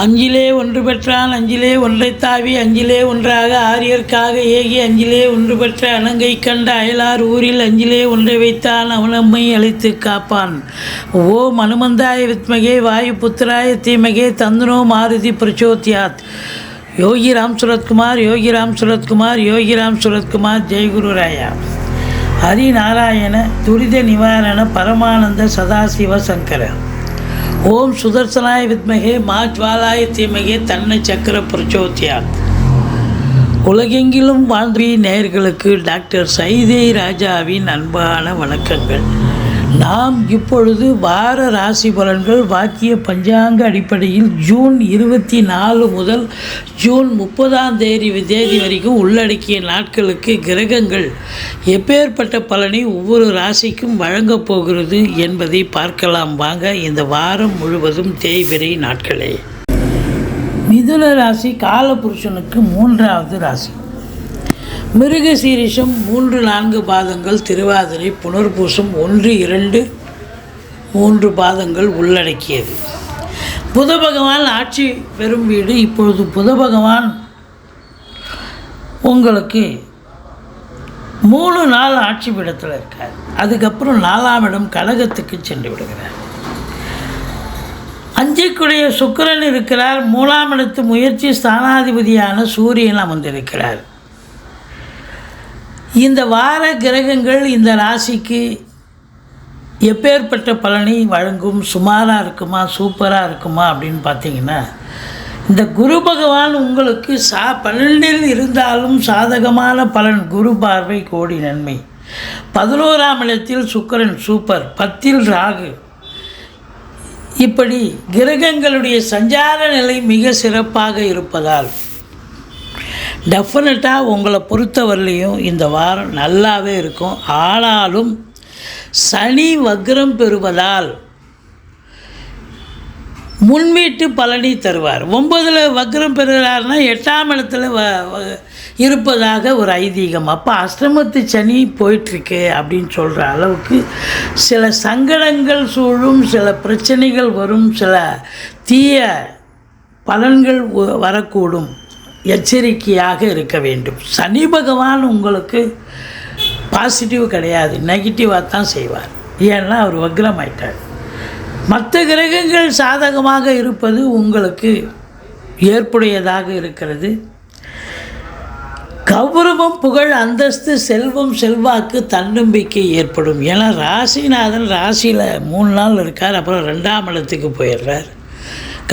அஞ்சிலே ஒன்று பெற்றான் அஞ்சிலே ஒன்றைத் தாவி அஞ்சிலே ஒன்றாக ஆரியர்க்காக ஏகி அஞ்சிலே ஒன்று பெற்ற அணங்கை கண்ட அயலார் ஊரில் அஞ்சிலே ஒன்றை வைத்தான் அவனம்மை அழைத்து காப்பான். ஓம் அனுமந்தாய வித்மகே வாயு புத்திராய தீமகே தந்தனோ மாருதி பிரச்சோத்யாத். யோகி ராம் சுரத்குமார் யோகி ராம் சுரத்குமார் யோகி ராம் சுரத்குமார். ஜெய்குருராயா. ஹரிநாராயண துரித நிவாரண பரமானந்த சதாசிவ சங்கர. ஓம் சுதர்சனாய வித்மகே மா ஜ்வாலாய தீமகே தன்ன சக்கர பிரச்சோத்யாத். உலகெங்கிலும் வாழ்ந்த நேயர்களுக்கு டாக்டர் சைதை ராஜாவின் அன்பான வணக்கங்கள். நாம் இப்பொழுது வார ராசி பலன்கள் வாக்கிய பஞ்சாங்க அடிப்படையில் ஜூன் 24 முதல் ஜூன் 30 தேதி வரைக்கும் உள்ளடக்கிய நாட்களுக்கு கிரகங்கள் எப்பேற்பட்ட பலனை ஒவ்வொரு ராசிக்கும் வழங்கப் போகிறது என்பதை பார்க்கலாம் வாங்க. இந்த வாரம் முழுவதும் தேய்பிறை நாட்களே. மிதுன ராசி காலபுருஷனுக்கு 3வது ராசி. மிருக சீரிஷம் 3-4 பாதங்கள், திருவாதிரை புனர்பூசம் 1-2 3 பாதங்கள் உள்ளடக்கியது. புத பகவான் ஆட்சி பெறும் வீடு. இப்பொழுது புத பகவான் உங்களுக்கு 3 நாள் ஆட்சி பீடத்தில் இருக்கார். அதுக்கப்புறம் 4ஆம் இடம் கடகத்துக்கு சென்று விடுகிறார். அஞ்சுக்குடைய சுக்கிரன் இருக்கிறார். 3ஆம் இடத்து முயற்சி ஸ்தானாதிபதியான சூரியன் அமர்ந்திருக்கிறார். இந்த வார கிரகங்கள் இந்த ராசிக்கு எப்பேற்பட்ட பலனை வழங்கும்? சுமாராக இருக்குமா சூப்பராக இருக்குமா அப்படின்னு பார்த்தீங்கன்னா, இந்த குரு பகவான் உங்களுக்கு 12இல் இருந்தாலும் சாதகமான பலன். குரு பார்வை கோடி நன்மை. 11ஆம் இடத்தில் சுக்கிரன் சூப்பர், 10இல் ராகு. இப்படி கிரகங்களுடைய சஞ்சார நிலை மிக சிறப்பாக இருப்பதால் டெஃபினட்டாக உங்களை பொறுத்தவரையிலையும் இந்த வாரம் நல்லாவே இருக்கும். ஆனாலும் சனி வக்ரம் பெறுவதால் முன்வீட்டு பலனை தருவார். 9ல் வக்ரம் பெறுகிறார்னா 8ஆம் இடத்துல இருப்பதாக ஒரு ஐதீகம். அப்போ அஷ்டமத்து சனி போயிட்டுருக்கு அப்படின்னு சொல்கிற அளவுக்கு சில சங்கடங்கள் சூழும், சில பிரச்சனைகள் வரும், சில தீய பலன்கள் வரக்கூடும். எச்சரிக்கையாக இருக்க வேண்டும். சனி பகவான் உங்களுக்கு பாசிட்டிவ் கிடையாது, நெகட்டிவாக தான் செய்வார். ஏன்னா அவர் வக்ரம் ஆயிட்டார். மற்ற கிரகங்கள் சாதகமாக இருப்பது உங்களுக்கு ஏற்புடையதாக இருக்கிறது. கௌரவம், புகழ், அந்தஸ்து, செல்வம், செல்வாக்கு, தன்னம்பிக்கை ஏற்படும். ஏன்னா ராசிநாதன் ராசியில் 3 நாள் இருக்கார். அப்புறம் 2ஆம் இடத்துக்கு போயிடுறார்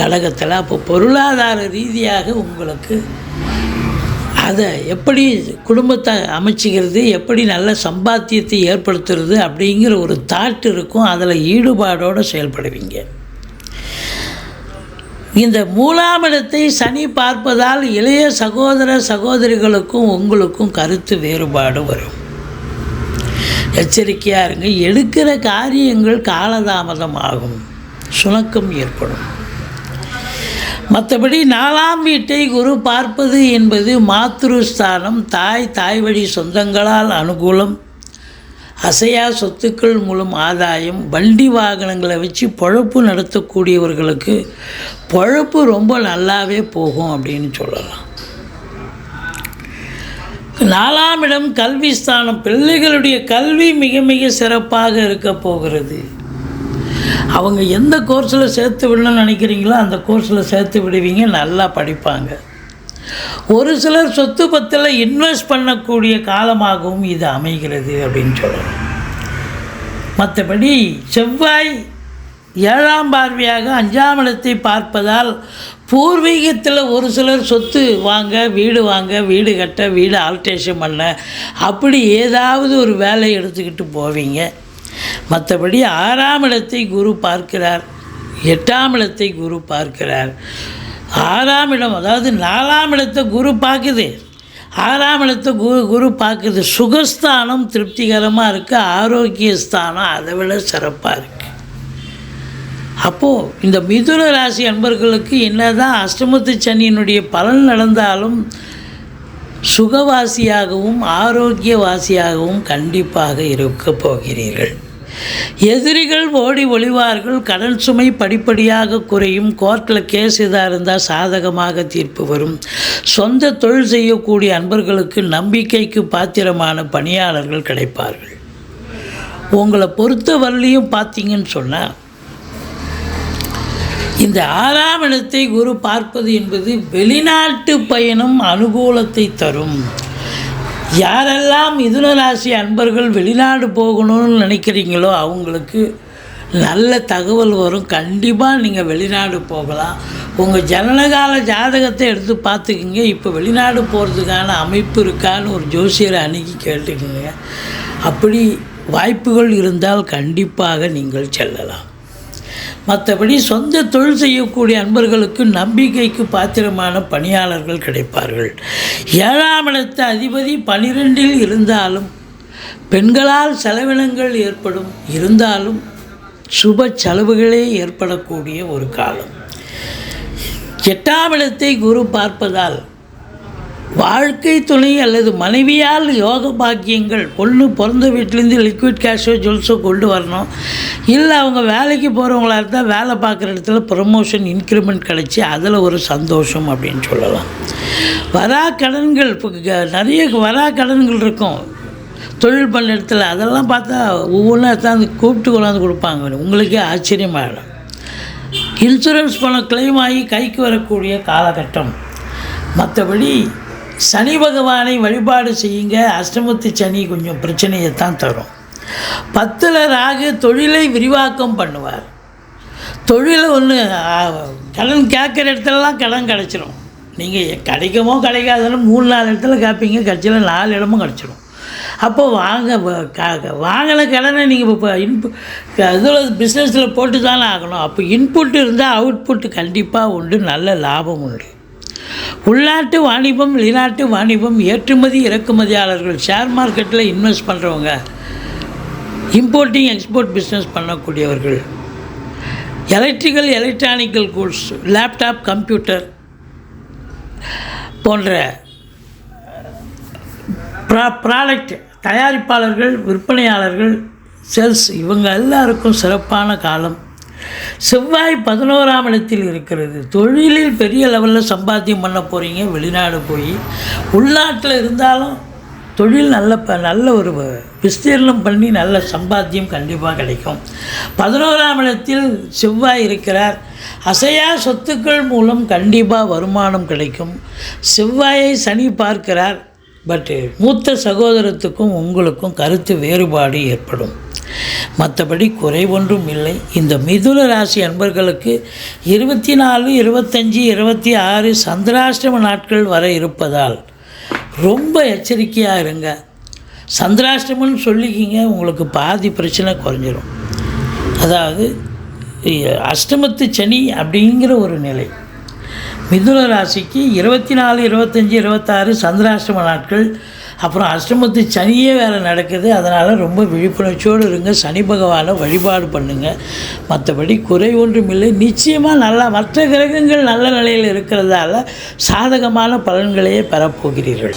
கடகத்தில். அப்போ பொருளாதார ரீதியாக உங்களுக்கு அதை எப்படி குடும்பத்தை அமைச்சிக்கிறது, எப்படி நல்ல சம்பாத்தியத்தை ஏற்படுத்துறது அப்படிங்கிற ஒரு தாட் இருக்கும். அதில் ஈடுபாடோடு செயல்படுவீங்க. இந்த 3ஆம் இடத்தை சனி பார்ப்பதால் இளைய சகோதர சகோதரிகளுக்கும் உங்களுக்கும் கருத்து வேறுபாடு வரும். எச்சரிக்கையாக இருங்க. எடுக்கிற காரியங்கள் காலதாமதம் ஆகும், சுணக்கம் ஏற்படும். மற்றபடி 4ஆம் வீட்டை குரு பார்ப்பது என்பது மாத்ருஸ்தானம். தாய் வழி சொந்தங்களால் அனுகூலம், அசையா சொத்துக்கள் மூலம் ஆதாயம், வண்டி வாகனங்களை வச்சு பொழப்பு நடத்தக்கூடியவர்களுக்கு பொழப்பு ரொம்ப நல்லாவே போகும் அப்படின்னு சொல்லலாம். 4ஆம் இடம் கல்வி ஸ்தானம். பிள்ளைகளுடைய கல்வி மிக மிக சிறப்பாக இருக்க போகிறது. அவங்க எந்த கோர்ஸில் சேர்த்து விடணும்னு நினைக்கிறீங்களோ அந்த கோர்ஸில் சேர்த்து விடுவீங்க, நல்லா படிப்பாங்க. ஒரு சிலர் சொத்து பத்தில் இன்வெஸ்ட் பண்ணக்கூடிய காலமாகவும் இது அமைகிறது அப்படின்னு சொல்லலாம். மற்றபடி செவ்வாய் 7ஆம் பார்வையாக 5ஆம் இடத்தை பார்ப்பதால் பூர்வீகத்தில் ஒரு சிலர் சொத்து வாங்க, வீடு கட்ட, வீடு ஆல்ட்ரேஷன் பண்ண, அப்படி ஏதாவது ஒரு வேலை எடுத்துக்கிட்டு போவீங்க. மற்றபடி 6ஆம் இடத்தை குரு பார்க்கிறார், 8ஆம் இடத்தை குரு பார்க்கிறார். 6ஆம் இடம், அதாவது 4ஆம் இடத்தை குரு பார்க்குது, 6ஆம் இடத்தை குரு பார்க்குது. சுகஸ்தானம் திருப்திகரமாக இருக்குது, ஆரோக்கிய ஸ்தானம் அதை விட சிறப்பாக இருக்குது. அப்போது இந்த மிதுன ராசி அன்பர்களுக்கு என்ன தான் அஷ்டமத்து சனியினுடைய பலன் நடந்தாலும் சுகவாசியாகவும் ஆரோக்கியவாசியாகவும் கண்டிப்பாக இருக்க போகிறீர்கள். எதிரிகள் ஓடி ஒளிவார்கள். கடன் சுமை படிப்படியாக குறையும். கோர்ட்டில் கேஸ் இதாக இருந்தால் சாதகமாக தீர்ப்பு வரும். சொந்த தொழில் செய்யக்கூடிய அன்பர்களுக்கு நம்பிக்கைக்கு பாத்திரமான பணியாளர்கள் கிடைப்பார்கள். உங்களை பொறுத்த வரலையும் பார்த்தீங்கன்னு சொன்னால் இந்த 6ஆம் இடத்தை குரு பார்ப்பது என்பது வெளிநாட்டு பயணம் அனுகூலத்தை தரும். யாரெல்லாம் மிதுன ராசி அன்பர்கள் வெளிநாடு போகணும்னு நினைக்கிறீங்களோ அவங்களுக்கு நல்ல தகவல் வரும். கண்டிப்பாக நீங்கள் வெளிநாடு போகலாம். உங்கள் ஜனனகால ஜாதகத்தை எடுத்து பார்த்துக்குங்க. இப்போ வெளிநாடு போகிறதுக்கான அமைப்பு இருக்கான்னு ஒரு ஜோசியரை அணுகி கேட்டுக்குங்க. அப்படி வாய்ப்புகள் இருந்தால் கண்டிப்பாக நீங்கள் செல்லலாம். மற்றபடி சொந்த தொழில் செய்யக்கூடிய அன்பர்களுக்கு நம்பிக்கைக்கு பாத்திரமான பணியாளர்கள் கிடைப்பார்கள். 7ஆம் இடத்து அதிபதி 12இல் இருந்தாலும் பெண்களால் செலவினங்கள் ஏற்படும். இருந்தாலும் சுப செலவுகளே ஏற்படக்கூடிய ஒரு காலம். 8ஆம் இடத்தை குரு பார்ப்பதால் வாழ்க்கை துணை அல்லது மனைவியால் யோக பாக்கியங்கள். பொண்ணு பிறந்த வீட்டிலேருந்து லிக்விட் கேஷோ ஜுவல்ஸோ கொண்டு வரணும். இல்லை அவங்க வேலைக்கு போகிறவங்களா இருந்தால் வேலை பார்க்குற இடத்துல ப்ரமோஷன் இன்க்ரிமெண்ட் கிடச்சி அதில் ஒரு சந்தோஷம் அப்படின்னு சொல்லலாம். வரா கடன்கள் இப்போ நிறைய வரா கடன்கள் இருக்கும் தொழில் பண்ண இடத்துல. அதெல்லாம் பார்த்தா ஒவ்வொன்றா தான் கூப்பிட்டு கொண்டாந்து கொடுப்பாங்க. உங்களுக்கே ஆச்சரியமாகிடும். இன்சூரன்ஸ் பணம் கிளைம் ஆகி கைக்கு வரக்கூடிய காலகட்டம். மற்றபடி சனி பகவானை வழிபாடு செய்யுங்க. அஷ்டமத்து சனி கொஞ்சம் பிரச்சனையைத்தான் தரும். 10ல் ராகு தொழிலை விரிவாக்கம் பண்ணுவார். தொழிலை ஒன்று கடன் கேட்குற இடத்துலலாம் கடன் கிடச்சிரும். நீங்கள் கிடைக்குமோ கிடைக்காதுன்னு 3-4 இடத்துல கேட்பீங்க. கட்சியில் 4 இடமும் கிடச்சிரும். அப்போ வாங்கின கடனை நீங்கள் இப்போ இதில் பிஸ்னஸில் போட்டு தானே ஆகணும். அப்போ இன்புட் இருந்தால் அவுட்புட் கண்டிப்பாக உண்டு. நல்ல லாபம் உண்டு. உள்நாட்டு வாணிபம் வெளிநாட்டு வாணிபம் ஏற்றுமதி இறக்குமதியாளர்கள் ஷேர் மார்க்கெட்டில் இன்வெஸ்ட் பண்ணுறவங்க இம்போர்ட்டிங் எக்ஸ்போர்ட் பிஸ்னஸ் பண்ணக்கூடியவர்கள் electrical electronical goods laptop computer போன்ற ப்ராடக்ட் தயாரிப்பாளர்கள் விற்பனையாளர்கள் சேல்ஸ் இவங்க எல்லாருக்கும் சிறப்பான காலம். செவ்வாய் 11ஆம் இடத்தில் இருக்கிறது. தொழிலில் பெரிய லெவலில் சம்பாத்தியம் பண்ண போகிறீங்க. வெளிநாடு போய் உள்நாட்டில் இருந்தாலும் தொழில் நல்ல ஒரு விஸ்தீர்ணம் பண்ணி நல்ல சம்பாத்தியம் கண்டிப்பாக கிடைக்கும். 11ஆம் இடத்தில் செவ்வாய் இருக்கிறார். அசையா சொத்துக்கள் மூலம் கண்டிப்பாக வருமானம் கிடைக்கும். செவ்வாயை சனி பார்க்கிறார். பட் மூத்த சகோதரத்துக்கும் உங்களுக்கும் கருத்து வேறுபாடு ஏற்படும். மற்றபடி குறை ஒன்றும் இல்லை. இந்த மிதுன ராசி அன்பர்களுக்கு 24, 25, 26 சந்திராஷ்டம நாட்கள் வர இருப்பதால் ரொம்ப எச்சரிக்கையாக இருங்க. சந்திராஷ்டமம்னு சொல்லிக்கிங்க, உங்களுக்கு பாதி பிரச்சனை குறைஞ்சிரும். அதாவது அஷ்டமத்து சனி அப்படிங்கிற ஒரு நிலை. மிதுன ராசிக்கு 24, 25, 26 சந்திராஷ்டம நாட்கள். அப்புறம் அஷ்டமத்து சனியே வேறு நடக்குது. அதனால் ரொம்ப விழிப்புணர்ச்சியோடு இருங்க. சனி பகவானை வழிபாடு பண்ணுங்கள். மற்றபடி குறை ஒன்றும் இல்லை. நிச்சயமாக மற்ற கிரகங்கள் நல்ல நிலையில் இருக்கிறதால சாதகமான பலன்களையே பெறப்போகிறீர்கள்.